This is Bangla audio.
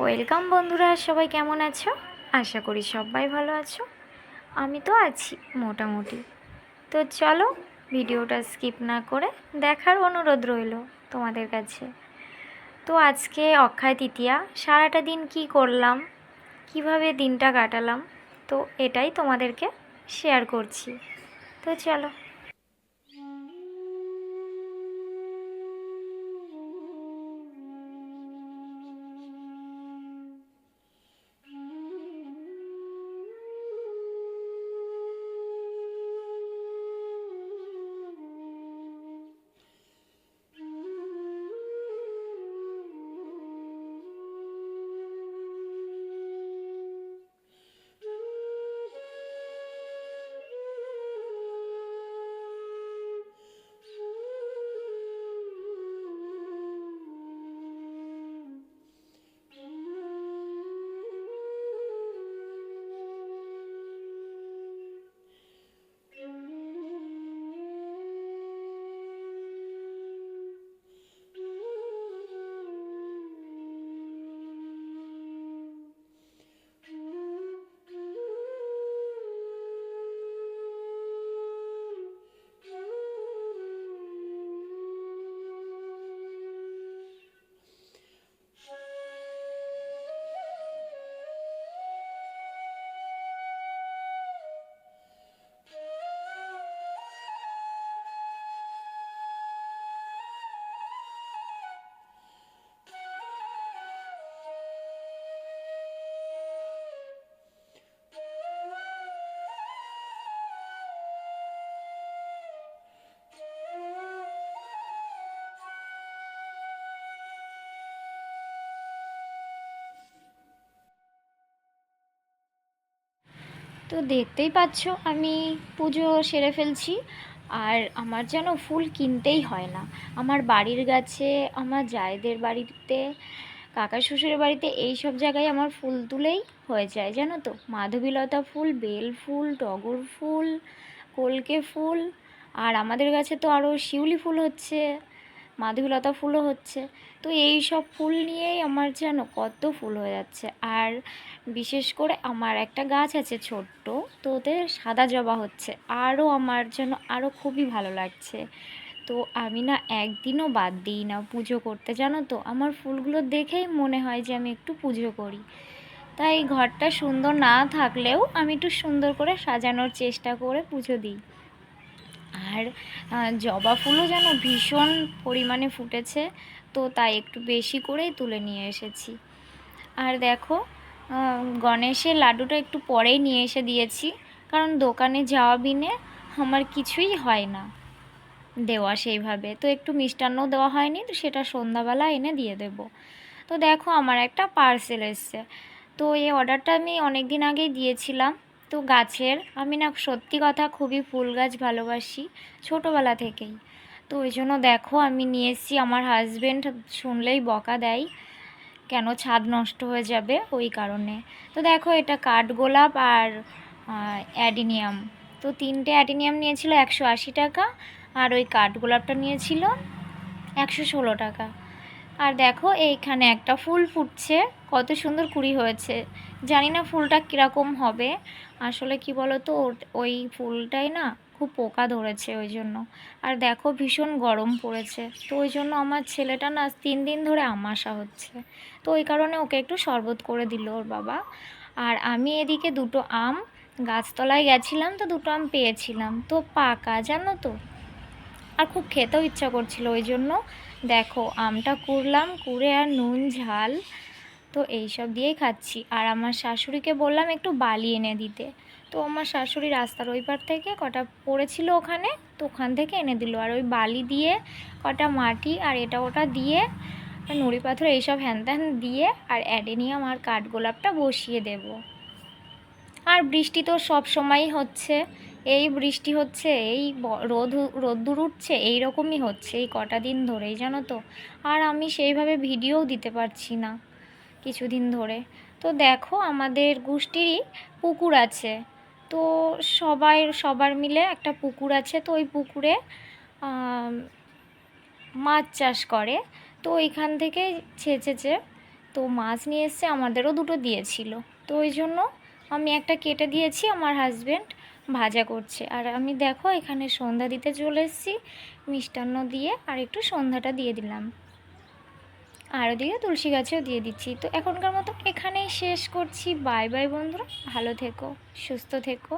ওয়েলকাম বন্ধুরা, সবাই কেমন আছো? আশা করি সবাই ভালো আছো। আমি তো আছি মোটামুটি। তো চলো, ভিডিওটা স্কিপ না করে দেখার অনুরোধ রইল তোমাদের কাছে। তো আজকে অক্ষয় তৃতীয়া, সারাটা দিন কি করলাম, কিভাবে দিনটা কাটালাম, তো এটাই তোমাদেরকে শেয়ার করছি। তো চলো। তো দেখতেই পাচ্ছ, আমি পুজো সেরে ফেলছি। আর আমার যেন ফুল কিনতেই হয় না। আমার বাড়ির গাছে, আমার জায়েদের বাড়িতে, কাকা শ্বশুরের বাড়িতে, এই সব জায়গায় আমার ফুল তুলেই হয়ে যায়, জানো তো। মাধবীলতা ফুল, বেল ফুল, টগর ফুল, কলকে ফুল, আর আমাদের গাছে তো আরও শিউলি ফুল হচ্ছে, মাধবীলতা ফুলও হচ্ছে। তো এই সব ফুল নিয়েই আমার যেন কত ফুল হয়ে যাচ্ছে। আর বিশেষ করে আমার একটা গাছ আছে ছোট্ট, তো ওতে সাদা জবা হচ্ছে, আরও আমার যেন আরও খুবই ভালো লাগছে। তো আমি না একদিনও বাদ দিই না পুজো করতে, জানো তো। আমার ফুলগুলো দেখেই মনে হয় যে আমি একটু পুজো করি। তাই ঘরটা সুন্দর না থাকলেও আমি একটু সুন্দর করে সাজানোর চেষ্টা করে পুজো দিই। আর জবা ফুলও যেন ভীষণ পরিমাণে ফুটেছে, তো তাই একটু বেশি করেই তুলে নিয়ে এসেছি। আর দেখো, গণেশের লাড্ডুটা একটু পরেই নিয়ে এসে দিয়েছি, কারণ দোকানে যাওয়া বিনে আমার কিছুই হয় না দেওয়া সেইভাবে। তো একটু মিষ্টান্নও দেওয়া হয়নি, তো সেটা সন্ধ্যাবেলা এনে দিয়ে দেব। তো দেখো, আমার একটা পার্সেল এসছে। তো এই অর্ডারটা আমি অনেক দিন আগেই দিয়েছিলাম। তো গাছের, আমি না সত্যি কথা খুবই ফুল গাছ ভালোবাসি ছোটোবেলা থেকেই। তো ওই জন্য দেখো আমি নিয়ে এসেছি। আমার হাজবেন্ড শুনলেই বকা দেয়, কেন ছাদ নষ্ট হয়ে যাবে, ওই কারণে। তো দেখো, এটা কাঠগোলাপ আর অ্যাডিনিয়াম। তো তিনটে অ্যাডিনিয়াম নিয়েছিল 180 টাকা, আর ওই কাঠগোলাপটা নিয়েছিল 116 টাকা। আর দেখো, এইখানে একটা ফুল ফুটছে, কত সুন্দর কুঁড়ি হয়েছে। জানি না ফুলটা কীরকম হবে। আসলে কি বলো তো, ওই ফুলটাই না খুব পোকা ধরেছে ওই জন্য। আর দেখো, ভীষণ গরম পড়েছে, তো ওই জন্য আমার ছেলেটা না 3 দিন ধরে আমাশা হচ্ছে। তো ওই কারণে ওকে একটু শরবত করে দিল ওর বাবা। আর আমি এদিকে দুটো আম গাছতলায় গেছিলাম, তো দুটো আম পেয়েছিলাম, তো পাকা, জানো তো। আর খুব খেতেও ইচ্ছা করছিল, ওই জন্য দেখো আমটা কুড়লাম, কুড়ে আর নুন ঝাল তো এইসব দিয়েই খাচ্ছি। আর আমার শাশুড়িকে বললাম একটু বালি এনে দিতে, তো আমার শাশুড়ি রাস্তার ওই পার থেকে কটা পড়েছিল ওখানে, তো ওখান থেকে এনে দিল। আর ওই বালি দিয়ে, কটা মাটি আর এটা ওটা দিয়ে, নুড়ি পাথর এইসব হ্যান ত্যান দিয়ে, আর অ্যাডেনিয়াম আর কাঠগোলাপটা বসিয়ে দেব। আর বৃষ্টি তো সব সময়ই হচ্ছে, এই বৃষ্টি হচ্ছে, এই রোদ্দুর উঠছে, এই রকমই হচ্ছে এই কটা দিন ধরেই, জানো তো। আর আমি সেইভাবে ভিডিওও দিতে পারছি না কিছুদিন ধরে। তো দেখো, আমাদের গোষ্ঠীরই পুকুর আছে, তো সবার মিলে একটা পুকুর আছে, তো ওই পুকুরে মাছ চাষ করে। তো ওইখান থেকে ছেঁচেছে তো মাছ নিয়ে এসছে, আমাদেরও দুটো দিয়েছিল। তো ওই জন্য আমি একটা কেটে দিয়েছি, আমার হাজব্যান্ড ভাজা করছে। আর আমি দেখো এখানে সন্ধ্যা দিতে চলে এসেছি, মিষ্টান্ন দিয়ে আর একটু সন্ধ্যাটা দিয়ে দিলাম। আর ওদিকে তুলসী গাছেও দিয়ে দিচ্ছি। তো এখনকার মতো এখানেই শেষ করছি। বাই বাই বন্ধুরা, ভালো থেকো, সুস্থ থেকো।